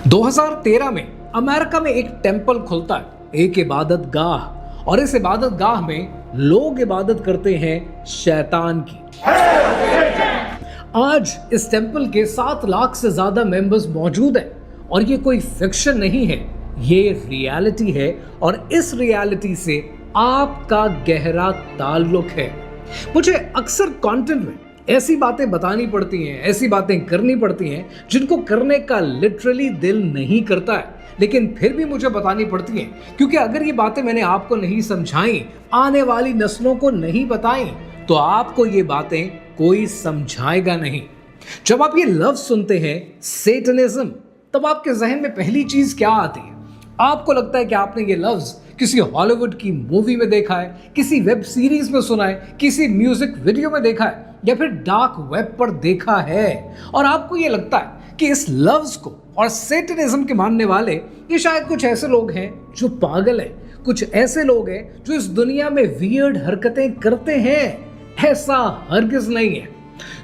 2013 में अमेरिका में एक टेंपल खुलता है, एक इबादत गाह, और इस इबादत गाह में लोग इबादत करते हैं शैतान की। आज इस टेंपल के 7 लाख से ज्यादा मेंबर्स मौजूद हैं और ये कोई फिक्शन नहीं है, ये रियलिटी है और इस रियलिटी से आपका गहरा ताल्लुक है। मुझे अक्सर कंटेंट में ऐसी बातें बतानी पड़ती हैं, ऐसी बातें करनी पड़ती हैं जिनको करने का लिटरली दिल नहीं करता है, लेकिन फिर भी मुझे बतानी पड़ती हैं, क्योंकि अगर ये बातें मैंने आपको नहीं समझाई, आने वाली नस्लों को नहीं बताई, तो आपको ये बातें कोई समझाएगा नहीं। जब आप ये लफ्ज सुनते हैं सेटनिज्म, तब आपके जहन में पहली चीज क्या आती है? आपको लगता है कि आपने ये लफ्ज किसी हॉलीवुड की मूवी में देखा है, किसी वेब सीरीज में सुना है, किसी म्यूजिक वीडियो में देखा है या फिर डार्क वेब पर देखा है, और आपको ये लगता है कि इस लफ्ज को और सेटनिज्म के मानने वाले ये शायद कुछ ऐसे लोग हैं जो पागल हैं, कुछ ऐसे लोग हैं जो इस दुनिया में वियर्ड हरकतें करते हैं। ऐसा हरगिज नहीं है।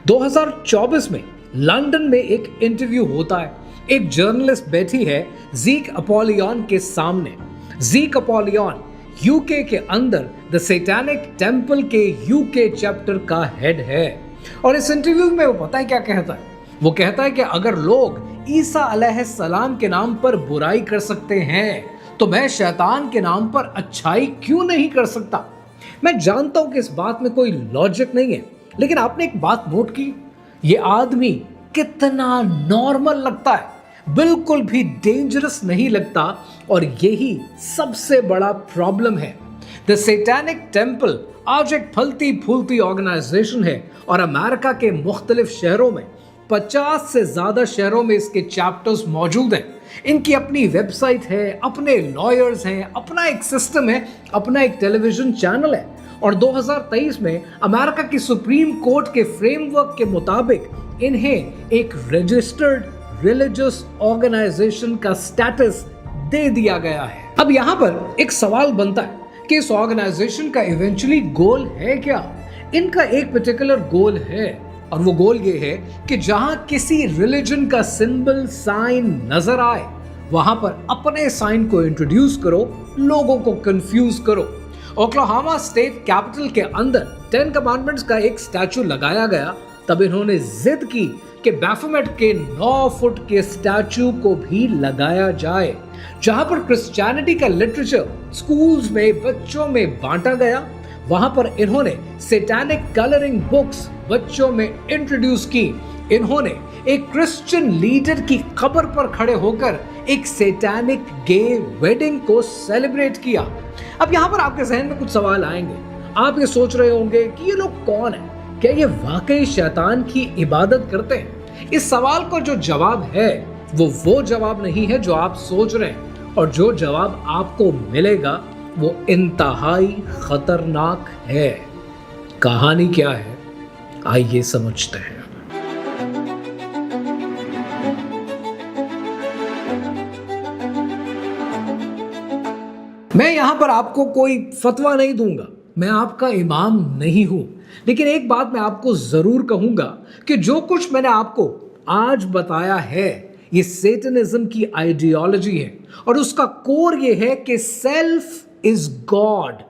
2024 में लंदन में एक इंटरव्यू होता है। एक जर्नलिस्ट बैठी है ज़ीक अपोलियन के सामने। ज़ीक अपोलियन यूके के अंदर द सैटानिक टेंपल के यूके चैप्टर का हेड है, और इस इंटरव्यू में वो पता है क्या कहता है? वो कहता है कि अगर लोग ईसा अलैहिस्सलाम के नाम पर बुराई कर सकते हैं, तो मैं शैतान के नाम पर अच्छाई क्यों नहीं कर सकता? मैं जानता हूं कि इस बात में कोई लॉजिक नहीं है, लेकिन आपने एक बात नोट की, ये आदमी कितना नॉर्मल लगता है, बिल्कुल भी डेंजरस नहीं लगता, और यही सबसे बड़ा प्रॉब्लम है। द सैटानिक टेंपल आज एक फलती फूलती ऑर्गेनाइजेशन है और अमेरिका के मुख्तलिफ शहरों में 50 से ज्यादा शहरों में इसके चैप्टर्स मौजूद हैं। इनकी अपनी वेबसाइट है, अपने लॉयर्स हैं, अपना एक सिस्टम है, अपना एक टेलीविजन चैनल है, और 2023 में अमेरिका की सुप्रीम कोर्ट के फ्रेमवर्क के मुताबिक इन्हें एक रजिस्टर्ड रिलीजियस ऑर्गेनाइजेशन का स्टेटस दे दिया गया है। अब यहाँ पर एक सवाल बनता है कि इस ऑर्गेनाइजेशन का इवेंचुअली गोल है क्या? इनका एक पर्टिकुलर गोल है, और वो गोल ये है कि जहां किसी रिलीजन का सिंबल साइन नजर आए, वहां पर अपने साइन को इंट्रोड्यूस करो, लोगों को कंफ्यूज करो। ओक्लाहोमा स्टेट कैपिटल के अंदर 10 कमांडमेंट्स का एक स्टैचू लगाया गया, तब इन्होंने जिद की कि बैफोमेट के 9 फुट के स्टैचू को भी लगाया जाए। जहां पर क्रिश्चियनिटी का लिटरेचर स्कूल्स में बच्चों में बांटा गया, वहां पर इन्होंने सैटानिक कलरिंग बुक्स बच्चों में इंट्रोड्यूस की। इन्होंने एक क्रिश्चियन लीडर की कब्र पर खड़े होकर एक सैटानिक गे वेडिंग को सेलिब्रेट किया। अब यहां पर आपके जहन में कुछ सवाल आएंगे। आप ये सोच रहे होंगे कि ये लोग कौन हैं? क्या ये वाकई शैतान की इबादत करते हैं? इस सवाल को जो जवाब है वो जवाब नहीं है जो आप सोच रहे हैं, और जो जवाब आपको मिलेगा वो इंतहाई खतरनाक है। कहानी क्या है, आइए समझते हैं। मैं यहां पर आपको कोई फतवा नहीं दूंगा, मैं आपका इमाम नहीं हूं, लेकिन एक बात मैं आपको जरूर कहूंगा कि जो कुछ मैंने आपको आज बताया है, ये सेटनिज्म की आइडियोलॉजी है, और उसका कोर ये है कि self is God,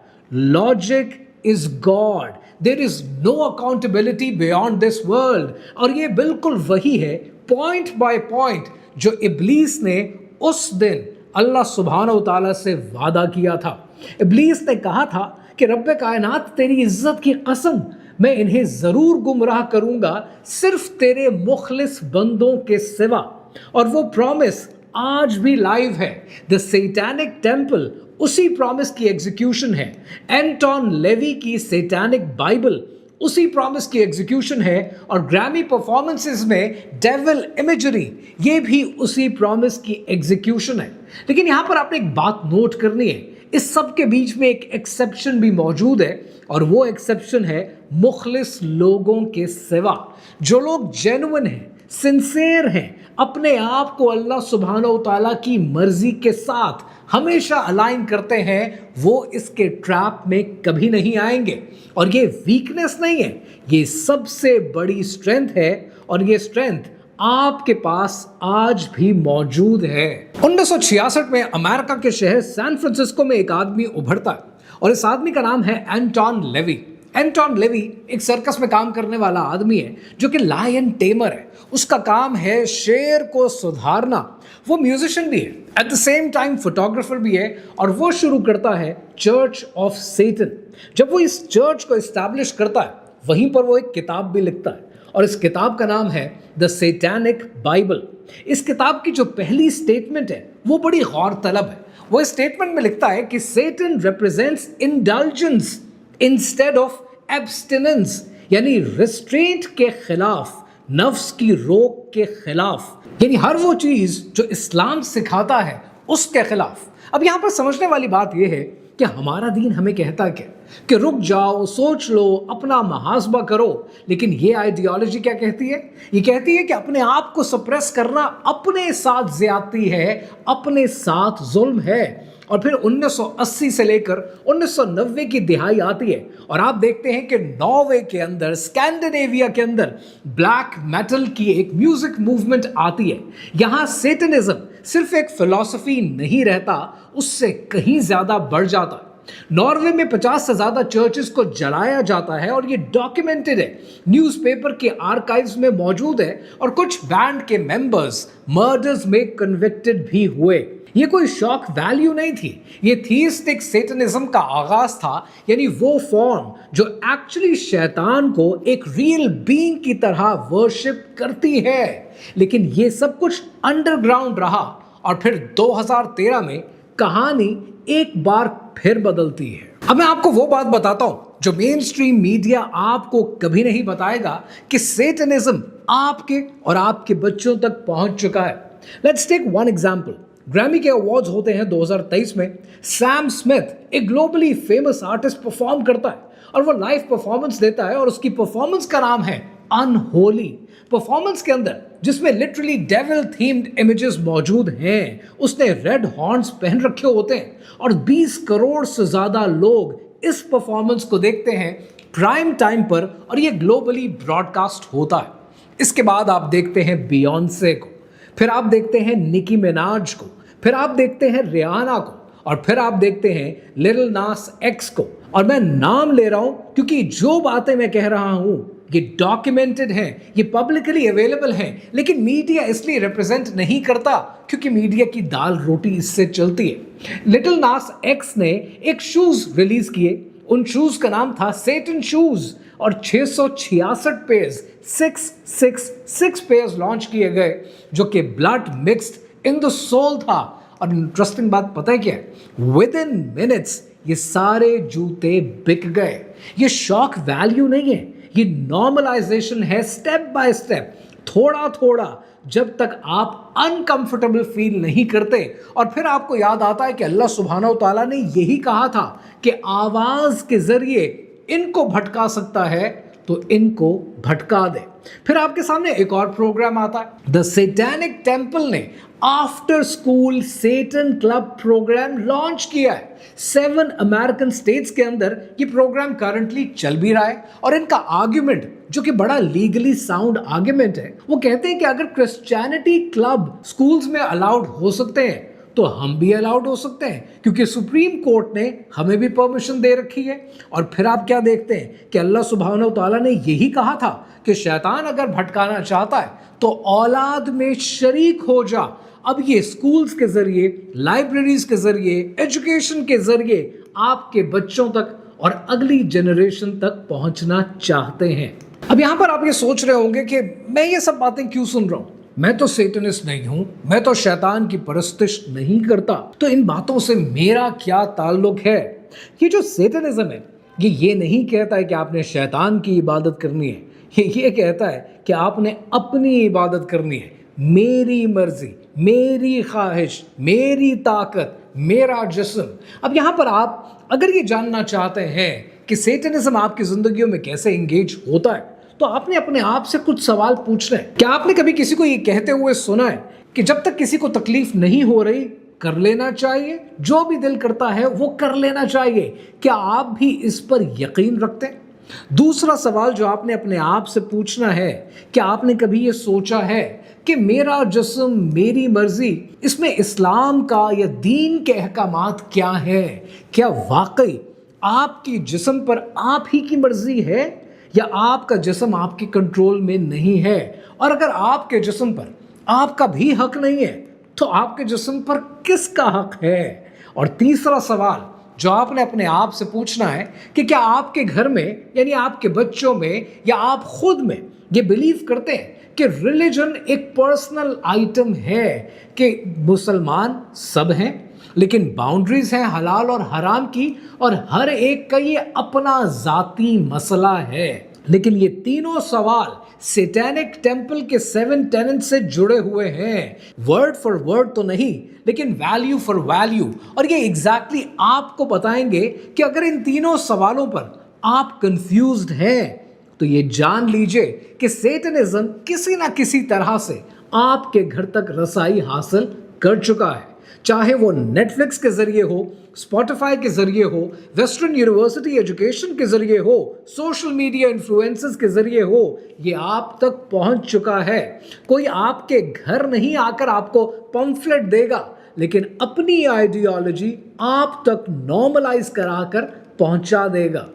logic is God, there is no accountability beyond this world। और ये बिल्कुल वही है पॉइंट बाय पॉइंट जो इब्लीस ने उस दिन अल्लाह सुब्हानहू तआला से वादा किया था। इब्लीस ने कहा था कि रब्बे कायनात, तेरी इज्जत की कसम, मैं इन्हें जरूर गुमराह करूंगा सिर्फ तेरे मुखलिस बंदों के सिवा, और वो प्रॉमिस आज भी लाइव है। द सैटानिक टेंपल उसी प्रॉमिस की एग्जीक्यूशन है। एंटोन लेवी की सैटानिक बाइबल उसी प्रॉमिस की एग्जीक्यूशन है, और ग्रैमी परफॉर्मेंसेस में डेविल इमेजरी ये भी उसी प्रॉमिस की एग्जीक्यूशन है। लेकिन यहां पर आपने एक बात नोट करनी है, इस सब के बीच में एक एक्सेप्शन भी मौजूद है, और वो एक्सेप्शन है मुखलिस लोगों के सिवा। जो लोग जेन्युइन हैं, सिंसियर हैं, अपने आप को अल्लाह सुब्हानहू तआला की मर्जी के साथ हमेशा अलाइन करते हैं, वो इसके ट्रैप में कभी नहीं आएंगे। और ये वीकनेस नहीं है, ये सबसे बड़ी स्ट्रेंथ है, और ये स्ट्रेंथ आपके पास आज भी मौजूद है। 1966 में अमेरिका के शहर सैन फ्रांसिस्को में एक आदमी उभरता है और इस आदमी का नाम है एंटोन लेवी। एंटोन लेवी एक सर्कस में काम करने वाला आदमी है जो कि लायन टेमर है। उसका काम है शेर को सुधारना। वो म्यूजिशियन भी है, at the same time photographer भी है, और वो शुरू करता है चर्च ऑफ सेटन। जब वो इस चर्च को एस्टैब्लिश करता है, वहीं पर वो एक किताब भी लिखता है और इस किताब का नाम है द सैटेनिक बाइबल। इस किताब की जो पहली स्टेटमेंट है वो बड़ी गौरतलब है। वो इस स्टेटमेंट में लिखता है कि Satan represents indulgence instead of abstinence, यानी रिस्ट्रेंट के खिलाफ, नफ्स की रोक के खिलाफ, यानी हर वो चीज जो इस्लाम सिखाता है उसके खिलाफ। अब यहां पर समझने वाली बात यह है कि हमारा दीन हमें कहता क्या कि रुक जाओ, सोच लो, अपना मुहासबा करो, लेकिन ये आइडियोलॉजी क्या कहती है? ये कहती है कि अपने आप को सप्रेस करना अपने साथ ज्यादती है, अपने साथ जुल्म है। और फिर 1980 से लेकर 1990 की दिहाई आती है और आप देखते हैं कि नॉर्वे के अंदर, स्कैंडिनेविया के अंदर ब्लैक मेटल की एक म्यूजिक मूवमेंट आती है। यहाँ सेटनिज्म सिर्फ एक फिलॉसफी नहीं रहता, उससे कहीं ज्यादा बढ़ जाता है। नॉर्वे में 50 से ज्यादा चर्चेस को जलाया जाता है और ये डॉक्यूमेंटेड है, न्यूज़पेपर के आर्काइव्स में मौजूद है, और कुछ बैंड के मेंबर्स मर्डर्स में कन्विक्टेड भी हुए। ये कोई शॉक वैल्यू नहीं थी, ये थीइस्टिक सेटनिज्म का आगाज था, यानी वो फॉर्म जो एक्चुअली शैतान को एक रियल बीइंग की तरह वर्शिप करती है। लेकिन ये सब कुछ अंडरग्राउंड रहा और फिर 2013 में कहानी एक बार फिर बदलती है। अब मैं आपको वो बात बताता हूं जो मेन स्ट्रीम मीडिया आपको कभी नहीं बताएगा कि सेटनिज्म आपके और आपके बच्चों तक पहुंच चुका है। Let's take one example. Grammy के अवार्ड्स होते हैं 2023 में। सैम स्मिथ एक ग्लोबली फेमस आर्टिस्ट परफॉर्म करता है और वो लाइव परफॉर्मेंस देता है और उसकी परफॉर्मेंस का नाम है अनहोली। परफॉर्मेंस के अंदर जिसमें लिटरली डेविल थीम्ड इमेजेस मौजूद हैं, उसने रेड हॉर्न्स पहन रखे होते हैं और 20 करोड़ से ज्यादा लोग इस परफॉर्मेंस को देखते हैं प्राइम टाइम पर, और ये ग्लोबली ब्रॉडकास्ट होता है। इसके बाद आप देखते हैं बियॉन्से को, फिर आप देखते हैं निकी मिनाज को, फिर आप देखते हैं रियाना को, और फिर आप देखते हैं लिटिल नास एक्स को। और मैं नाम ले रहा हूं क्योंकि जो बातें मैं कह रहा हूं ये डॉक्यूमेंटेड हैं, ये पब्लिकली अवेलेबल हैं, लेकिन मीडिया इसलिए रिप्रेजेंट नहीं करता क्योंकि मीडिया की दाल रोटी इससे चलती है। लिटिल नास एक्स ने एक शूज रिलीज किए, उन शूज का नाम था सेटन शूज, और 666 पेयर्स 666 पेयर्स लॉन्च किए गए जो कि blood mixed in the soul था। और इंटरेस्टिंग बात पता है क्या है? विद इन मिनट्स ये सारे जूते बिक गए। ये शॉक वैल्यू नहीं है, ये नॉर्मलाइजेशन है, स्टेप बाय स्टेप, थोड़ा थोड़ा, जब तक आप अनकंफर्टेबल फील नहीं करते। और फिर आपको याद आता है कि अल्लाह सुब्हानहू तआला ने यही कहा था कि आवाज के जरिए इनको भटका सकता है तो इनको भटका दे। फिर आपके सामने एक और प्रोग्राम आता है। द सैटेनिक टेम्पल ने आफ्टर स्कूल सेटन क्लब प्रोग्राम लॉन्च किया है। 7 अमेरिकन स्टेट्स के अंदर ये प्रोग्राम करंटली चल भी रहा है, और इनका आर्ग्यूमेंट जो कि बड़ा लीगली साउंड आर्ग्यूमेंट है, वो कहते हैं कि अगर क्रिश्चियनिटी क्लब स्कूल्स में अलाउड हो सकते हैं तो हम भी अलाउड हो सकते हैं, क्योंकि सुप्रीम कोर्ट ने हमें भी परमिशन दे रखी है। और फिर आप क्या देखते हैं कि अल्लाह सुब्हानहू तआला ने यही कहा था कि शैतान अगर भटकाना चाहता है तो औलाद में शरीक हो जा। अब ये स्कूल्स के जरिए, लाइब्रेरीज के जरिए, एजुकेशन के जरिए आपके बच्चों तक और अगली जनरेशन तक पहुंचना चाहते हैं। अब यहां पर आप ये सोच रहे होंगे कि मैं ये सब बातें क्यों सुन रहा हूं, मैं तो सेटनिस्ट नहीं हूं, मैं तो शैतान की परस्तिश नहीं करता, तो इन बातों से मेरा क्या ताल्लुक है? ये जो सेटनिज्म है ये नहीं कहता है कि आपने शैतान की इबादत करनी है, ये कहता है कि आपने अपनी इबादत करनी है। मेरी मर्जी, मेरी ख्वाहिश, मेरी ताकत, मेरा जिस्म। अब यहाँ पर आप अगर ये जानना चाहते हैं कि सेटनिज्म आपकी जिंदगियों में कैसे इंगेज होता है, तो आपने अपने आप से कुछ सवाल पूछने हैं। क्या आपने कभी किसी को ये कहते हुए सुना है कि जब तक किसी को तकलीफ नहीं हो रही कर लेना चाहिए, जो भी दिल करता है वो कर लेना चाहिए? क्या आप भी इस पर यकीन रखते हैं? दूसरा सवाल जो आपने अपने आप से पूछना है, क्या आपने कभी ये सोचा है کہ میرا جسم میری مرضی، اس میں اسلام کا یا دین کے احکامات کیا ہے؟ کیا واقعی آپ کی جسم پر آپ ہی کی مرضی ہے یا آپ کا جسم آپ کے کنٹرول میں نہیں ہے؟ اور اگر آپ کے جسم پر آپ کا بھی حق نہیں ہے تو آپ کے جسم پر کس کا حق ہے؟ اور تیسرا سوال جو آپ نے اپنے آپ سے پوچھنا ہے کہ کیا آپ کے گھر میں یعنی آپ کے بچوں میں یا آپ خود میں یہ بلیو کرتے ہیں کہ ریلیجن ایک پرسنل آئٹم ہے، کہ مسلمان سب ہیں لیکن باؤنڈریز ہیں حلال اور حرام کی، اور ہر ایک کا یہ اپنا ذاتی مسئلہ ہے؟ لیکن یہ تینوں سوال سیٹینک ٹیمپل کے 7 ٹیننٹ سے جڑے ہوئے ہیں، ورڈ فار ورڈ تو نہیں لیکن ویلیو فار ویلیو، اور یہ ایگزیکٹلی آپ کو بتائیں گے کہ اگر ان تینوں سوالوں پر آپ کنفیوزڈ ہیں تو یہ جان لیجئے کہ سیٹنزم کسی نہ کسی طرح سے آپ کے گھر تک رسائی حاصل کر چکا ہے، چاہے وہ نیٹ فلکس کے ذریعے ہو، اسپوٹیفائی کے ذریعے ہو، ویسٹرن یونیورسٹی ایجوکیشن کے ذریعے ہو، سوشل میڈیا انفلوئنسز کے ذریعے ہو، یہ آپ تک پہنچ چکا ہے۔ کوئی آپ کے گھر نہیں آ کر آپ کو پمفلٹ دے گا، لیکن اپنی آئیڈیالوجی آپ تک نارملائز کرا کر پہنچا دے گا۔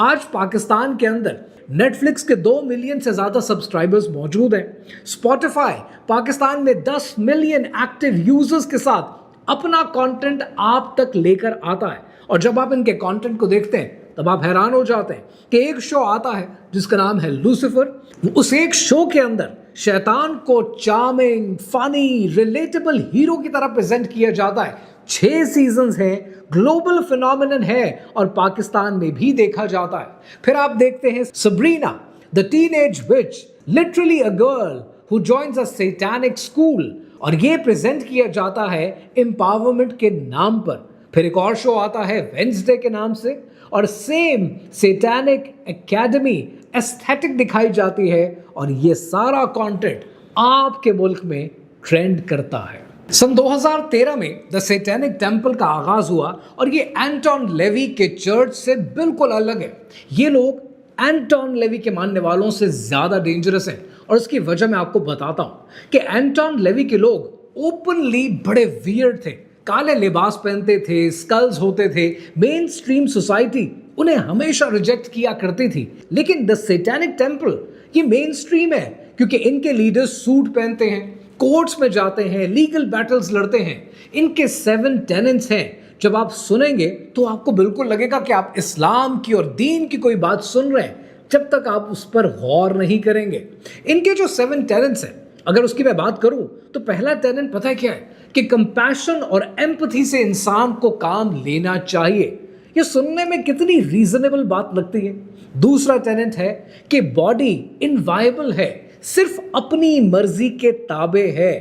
آج پاکستان کے اندر نیٹ فلکس کے 2 ملین سے زیادہ سبسکرائبرز موجود ہیں۔ اسپوٹیفائی پاکستان میں 10 ملین ایکٹیو یوزرز کے ساتھ اپنا کانٹینٹ آپ تک لے کر آتا ہے، اور جب آپ ان کے کانٹینٹ کو دیکھتے ہیں تب آپ حیران ہو جاتے ہیں کہ ایک شو آتا ہے جس کا نام ہے لوسیفر۔ اس ایک شو کے اندر شیطان کو چارمنگ، فنی، ریلیٹیبل ہیرو کی طرح پریزنٹ کیا جاتا ہے۔ 6 سیزنز ہیں، گلوبل فینومینن ہے اور پاکستان میں بھی دیکھا جاتا ہے۔ پھر آپ دیکھتے ہیں Sabrina the teenage witch, literally a girl who joins a satanic school، اور یہ پریزنٹ کیا جاتا ہے امپاورمنٹ کے نام پر۔ پھر ایک اور شو آتا ہے وینسڈے کے نام سے، اور سیم سیٹینک اکیڈمی ایستھیٹک دکھائی جاتی ہے، اور یہ سارا کانٹینٹ آپ کے ملک میں ٹرینڈ کرتا ہے۔ سن 2013 میں دا سیٹینک ٹیمپل کا آغاز ہوا، اور یہ اینٹون لیوی کے چرچ سے بالکل الگ ہے۔ یہ لوگ اینٹون لیوی کے ماننے والوں سے زیادہ ڈینجرس ہیں، اور اس کی وجہ میں آپ کو بتاتا ہوں کہ اینٹون لیوی کے لوگ اوپنلی بڑے ویئرڈ تھے، کالے لباس پہنتے تھے، سکلز ہوتے تھے، مین سٹریم سوسائٹی انہیں ہمیشہ ریجیکٹ کیا کرتی تھی۔ لیکن دا سیٹینک ٹیمپل یہ مین سٹریم ہے، کیونکہ ان کے لیڈرز سوٹ پہنتے ہیں، کورٹس میں جاتے ہیں، لیگل بیٹلز لڑتے ہیں۔ ان کے 7 ٹیننٹس ہیں، جب آپ سنیں گے تو آپ کو بالکل لگے گا کہ آپ اسلام کی اور دین کی کوئی بات سن رہے ہیں، جب تک آپ اس پر غور نہیں کریں گے۔ ان کے جو 7 ٹیننٹس ہیں، اگر اس کی میں بات کروں تو پہلا ٹیننٹ پتہ ہے کیا ہے؟ کہ کمپیشن اور ایمپتھی سے انسان کو کام لینا چاہیے۔ یہ سننے میں کتنی ریزنیبل بات لگتی ہے۔ دوسرا ٹیننٹ ہے کہ باڈی انوائبل ہے، صرف اپنی مرضی کے تابع ہے۔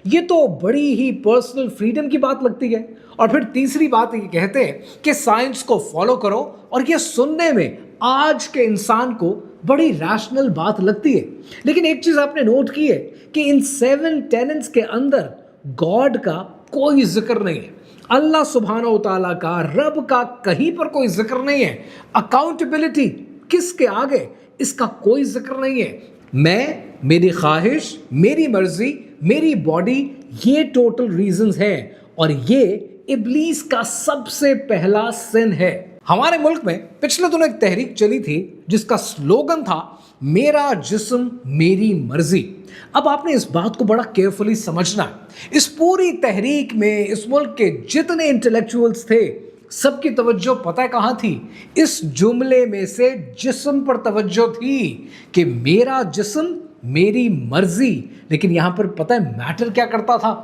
یہ تو بڑی ہی پرسنل فریڈم کی بات لگتی ہے۔ اور پھر تیسری بات یہ کہتے ہیں کہ سائنس کو فالو کرو، اور یہ سننے میں آج کے انسان کو بڑی ریشنل بات لگتی ہے۔ لیکن ایک چیز آپ نے نوٹ کی ہے کہ ان 7 ٹیننٹس کے اندر گاڈ کا کوئی ذکر نہیں ہے، اللہ سبحانہ و تعالیٰ کا، رب کا کہیں پر کوئی ذکر نہیں ہے۔ اکاؤنٹیبلٹی کس کے آگے، اس کا کوئی ذکر نہیں ہے۔ میں، میری خواہش، میری مرضی، میری باڈی، یہ ٹوٹل ریزنز ہیں، اور یہ ابلیس کا سب سے پہلا سن ہے۔ ہمارے ملک میں پچھلے دنوں ایک تحریک چلی تھی جس کا سلوگن تھا میرا جسم میری مرضی۔ اب آپ نے اس بات کو بڑا کیئرفلی سمجھنا ہے۔ اس پوری تحریک میں اس ملک کے جتنے انٹلیکچوئلز تھے، سب کی توجہ پتہ کہاں تھی؟ اس جملے میں سے جسم پر توجہ تھی کہ میرا جسم میری مرضی۔ لیکن یہاں پر پتہ ہے میٹر کیا کرتا تھا؟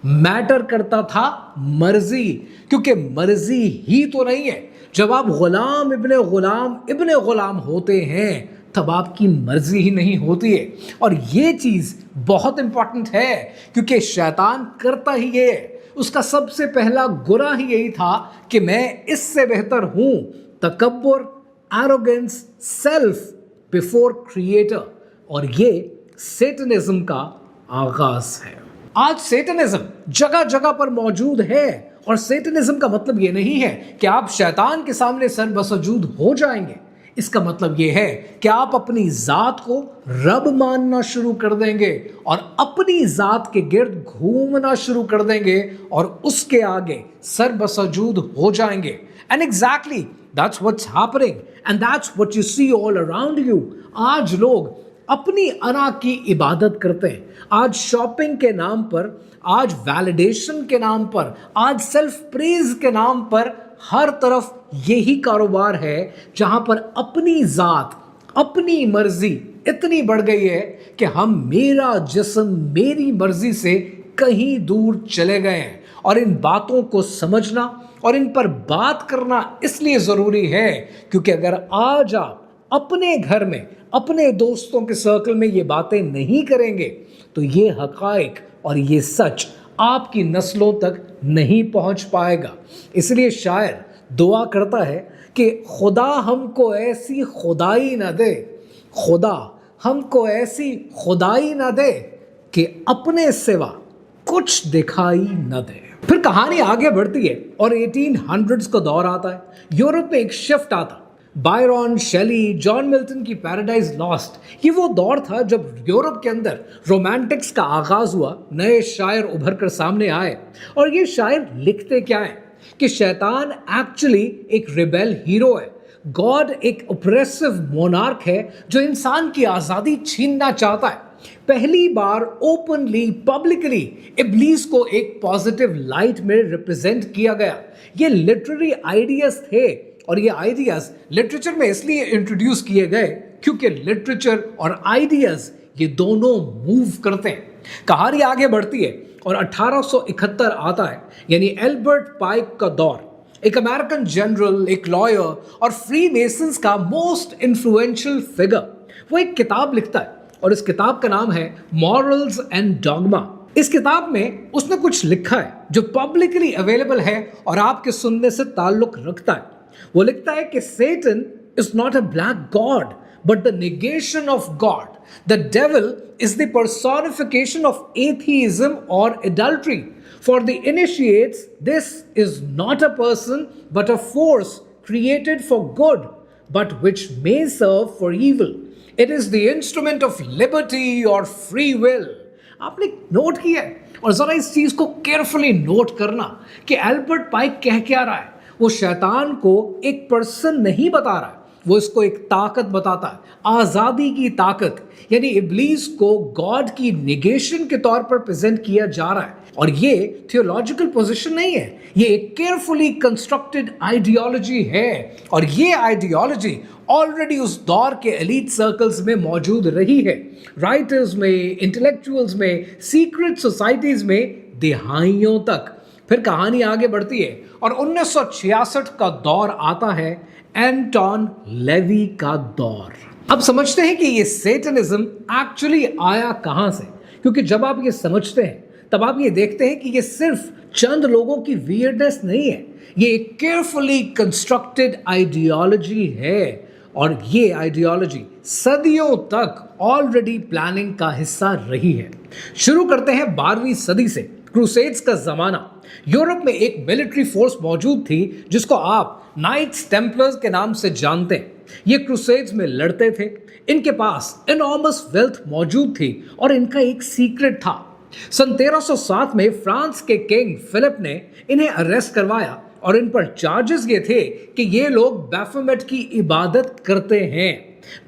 میٹر کرتا تھا مرضی، کیونکہ مرضی ہی تو نہیں ہے۔ جب آپ غلام ابن غلام ہوتے ہیں تب آپ کی مرضی ہی نہیں ہوتی ہے۔ اور یہ چیز بہت امپورٹنٹ ہے، کیونکہ شیطان کرتا ہی یہ ہے۔ اس کا سب سے پہلا گناہ ہی یہی تھا کہ میں اس سے بہتر ہوں۔ تکبر، ایروگنس، سیلف بیفور کریٹر، اور یہ سیٹنزم کا آغاز ہے۔ آج سیٹنزم جگہ جگہ پر موجود ہے، اور سیٹنزم کا مطلب یہ نہیں ہے کہ آپ شیطان کے سامنے سر بسجود ہو جائیں گے۔ इसका मतलब ये है कि आप अपनी ज़ात को रब मानना शुरू कर देंगे और अपनी ज़ात के गिर्द घूमना शुरू कर देंगे और उसके आगे सर बसजूद हो जाएंगे। And exactly that's what's happening and that's what you see all around you. आज लोग अपनी अना की इबादत करते हैं, आज शॉपिंग के नाम पर, आज वैलिडेशन के नाम पर, आज सेल्फ प्रेज के नाम पर हर तरफ यही कारोबार है जहां पर अपनी जात, अपनी मर्जी इतनी बढ़ गई है कि हम मेरा जिस्म मेरी मर्जी से कहीं दूर चले गए हैं। और इन बातों को समझना और इन पर बात करना इसलिए ज़रूरी है क्योंकि अगर आज आप अपने घर में, अपने दोस्तों के सर्कल में ये बातें नहीं करेंगे तो ये हकाइक और ये सच आपकी नस्लों तक नहीं पहुंच पाएगा। इसलिए शायर दुआ करता है कि खुदा हमको ऐसी खुदाई न दे, खुदा हमको ऐसी खुदाई न दे कि अपने सिवा कुछ दिखाई न दे। फिर कहानी आगे बढ़ती है और 1800s का दौर आता है। यूरोप में एक शिफ्ट आता। बायरन, शेली, जॉन मिल्टन की पैराडाइज लॉस्ट, ये वो दौर था जब यूरोप के अंदर रोमांटिक्स का आगाज हुआ, नए शायर उभर कर सामने आए। और ये शायर लिखते क्या है कि शैतान एक्चुअली एक रिबेल हीरो है, गॉड एक ऑप्रेसिव मोनार्क है जो इंसान की आज़ादी छीनना चाहता है। पहली बार ओपनली, पब्लिकली इब्लीस को एक पॉजिटिव लाइट में रिप्रेजेंट किया गया। ये लिटरेरी आइडियाज थे और ये आइडियाज लिटरेचर में इसलिए इंट्रोड्यूस किए गए क्योंकि लिटरेचर और आइडियाज ये दोनों मूव करते हैं। कहानी आगे बढ़ती है और 1871 आता है, यानी एल्बर्ट पाइक का दौर। एक अमेरिकन जनरल, एक लॉयर और फ्री मेसन्स का मोस्ट इन्फ्लुएंशियल फिगर, वो एक किताब लिखता है और इस किताब का नाम है मॉरल्स एंड डॉगमा। इस किताब में उसने कुछ लिखा है जो पब्लिकली अवेलेबल है और आपके सुनने से ताल्लुक रखता है। वो लिखता है कि Satan is not a black god but the negation of God. The devil is the personification of atheism or adultery. For the initiates, this is not a person but a force created for good but which may serve for evil. It is the instrument of liberty or free will. आपने note किया है और जरा इस चीज को carefully note करना कि एल्बर्ट पाइक कह क्या रहा है। वो शैतान को एक पर्सन नहीं बता रहा है, वो इसको एक ताकत बताता है, आज़ादी की ताकत, यानी इब्लीस को गॉड की निगेशन के तौर पर प्रेजेंट किया जा रहा है। और ये थियोलॉजिकल पोजीशन नहीं है, ये एक केयरफुली कंस्ट्रक्टेड आइडियोलॉजी है और ये आइडियोलॉजी ऑलरेडी उस दौर के एलीट सर्कल्स में मौजूद रही है, राइटर्स में, इंटेलेक्चुअल्स में, सीक्रेट सोसाइटीज में दिहाइयों तक। फिर कहानी आगे बढ़ती है और 1966 का दौर आता है, एंटोन लेवी का दौर। अब समझते हैं कि ये सेटनिज्म एक्चुअली आया कहां से, क्योंकि जब आप ये समझते हैं तब आप ये देखते हैं कि ये सिर्फ चंद लोगों की वियर्डनेस नहीं है, ये एक केयरफुली कंस्ट्रक्टेड आइडियोलॉजी है और ये आइडियोलॉजी सदियों तक ऑलरेडी प्लानिंग का हिस्सा रही है। शुरू करते हैं 12वीं सदी से, क्रूसेड्स का जमाना। यूरोप में एक मिलिट्री फोर्स मौजूद थी जिसको आप नाइट्स टेम्पलर्स के नाम से जानते हैं। ये क्रूसेड्स में लड़ते थे, इनके पास इनॉर्मस वेल्थ मौजूद थी और इनका एक सीक्रेट था। सन 1307 में फ्रांस के किंग फिलिप ने इन्हें अरेस्ट करवाया और इन पर चार्जेस ये थे कि ये लोग बैफोमेट की इबादत करते हैं।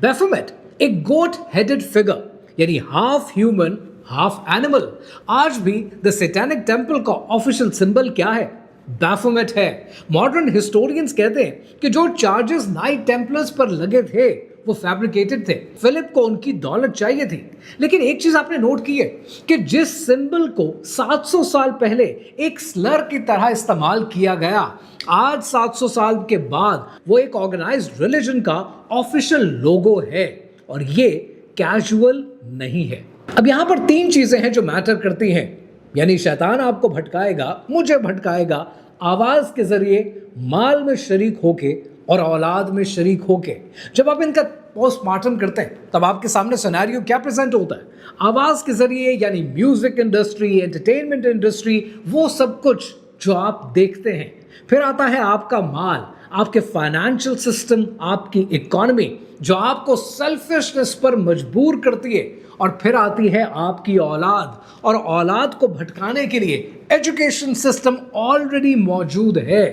बैफोमेट एक गोट हेडेड फिगर, यानी हाफ ह्यूमन हाफ एनिमल। आज भी द सैटेनिक टेम्पल का ऑफिशियल सिंबल क्या है? बैफोमेट है। मॉडर्न हिस्टोरियंस कहते हैं कि जो चार्जेस नाइट टेम्पलर्स पर लगे थे वो फैब्रिकेटेड थे। फिलिप को उनकी दौलत चाहिए थी। लेकिन एक चीज आपने नोट की है कि जिस सिंबल को 700 साल पहले एक स्लर की तरह इस्तेमाल किया गया, आज 700 साल के बाद वो एक ऑर्गेनाइज्ड रिलीजन का ऑफिशियल लोगो है और ये कैजुअल नहीं है। अब यहां पर 3 चीजें हैं जो मैटर करती हैं, यानी शैतान आपको भटकाएगा, मुझे भटकाएगा, आवाज के जरिए, माल में शरीक होके और औलाद में शरीक होके। जब आप इनका पोस्टमार्टम करते हैं तब आपके सामने सिनेरियो क्या प्रेजेंट होता है? आवाज के जरिए, यानी म्यूजिक इंडस्ट्री, एंटरटेनमेंट इंडस्ट्री, वो सब कुछ जो आप देखते हैं। फिर आता है आपका माल, आपके फाइनेंशियल सिस्टम, आपकी इकोनॉमी जो आपको सेल्फिशनेस पर मजबूर करती है, और फिर आती है आपकी औलाद, और औलाद को भटकाने के लिए एजुकेशन सिस्टम ऑलरेडी मौजूद है।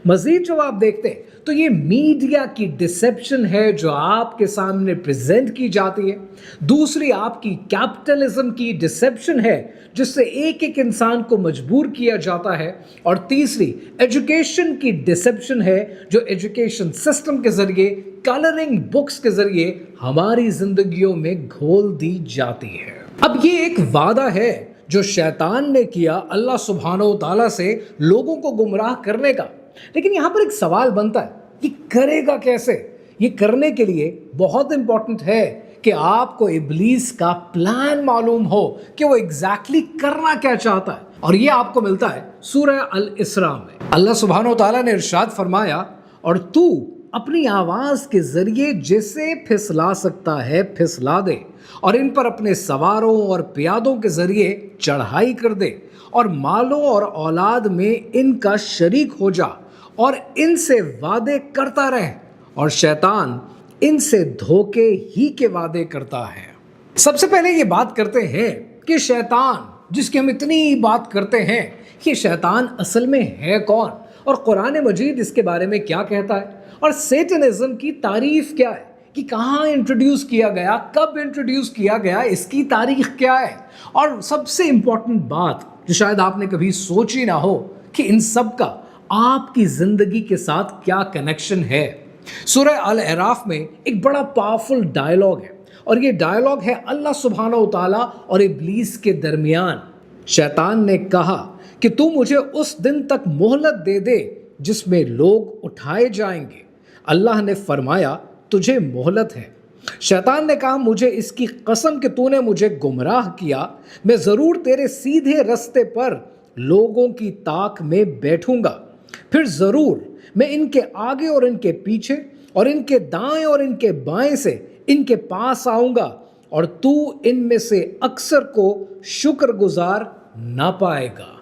मजीद जब आप देखते हैं तो ये मीडिया की डिसेप्शन है जो आपके सामने प्रेजेंट की जाती है। दूसरी आपकी कैपिटलिज्म की डिसेप्शन है जिससे एक एक इंसान को मजबूर किया जाता है। और तीसरी एजुकेशन की डिसेप्शन है जो एजुकेशन सिस्टम के जरिए, कलरिंग बुक्स के जरिए हमारी जिंदगियों में घोल दी जाती है। अब ये एक वादा है जो शैतान ने किया अल्लाह सुब्हानहू तआला से लोगों को गुमराह करने का। लेकिन यहां पर एक सवाल बनता है, ये करेगा कैसे? ये करने के लिए बहुत इंपॉर्टेंट है कि आपको इब्लीस का प्लान मालूम हो कि वो एग्जैक्टली करना क्या चाहता है। और ये आपको मिलता है सूरह अल इसरा में। अल्लाह सुब्हानहू तआला ने इरशाद फरमाया, और तू अपनी आवाज के जरिए जिसे फिसला सकता है फिसला दे, और इन पर अपने सवारों और प्यादों के जरिए चढ़ाई कर दे, और मालों और औलाद में इनका शरीक हो जा, और इनसे वादे करता रहे, और शैतान इनसे धोखे ही के वादे करता है। सबसे पहले ये बात करते हैं कि शैतान जिसकी हम इतनी बात करते हैं, ये शैतान असल में है कौन, और कुरान मजीद इसके बारे में क्या कहता है, और सेटनिज्म की तारीफ क्या है, कि कहाँ इंट्रोड्यूस किया गया, कब इंट्रोड्यूस किया गया, इसकी तारीख क्या है। और सबसे इंपॉर्टेंट बात जो शायद आपने कभी सोची ना हो कि इन सब का आपकी जिंदगी के साथ क्या कनेक्शन है। सूरह अल अराफ में एक बड़ा पावरफुल डायलॉग है, और ये डायलॉग है अल्लाह सुब्हानहू तआला और इब्लीस के दरमियान। शैतान ने कहा कि तू मुझे उस दिन तक मोहलत दे दे जिसमें लोग उठाए जाएंगे। अल्लाह ने फरमाया, तुझे मोहलत है। शैतान ने कहा, मुझे इसकी कसम कि तूने मुझे गुमराह किया, मैं ज़रूर तेरे सीधे रास्ते पर लोगों की ताक में बैठूंगा, फिर ज़रूर मैं इनके आगे और इनके पीछे और इनके दाएं और इनके बाएं से इनके पास आऊंगा, और तू इनमें से अक्सर को शुक्रगुजार ना पाएगा।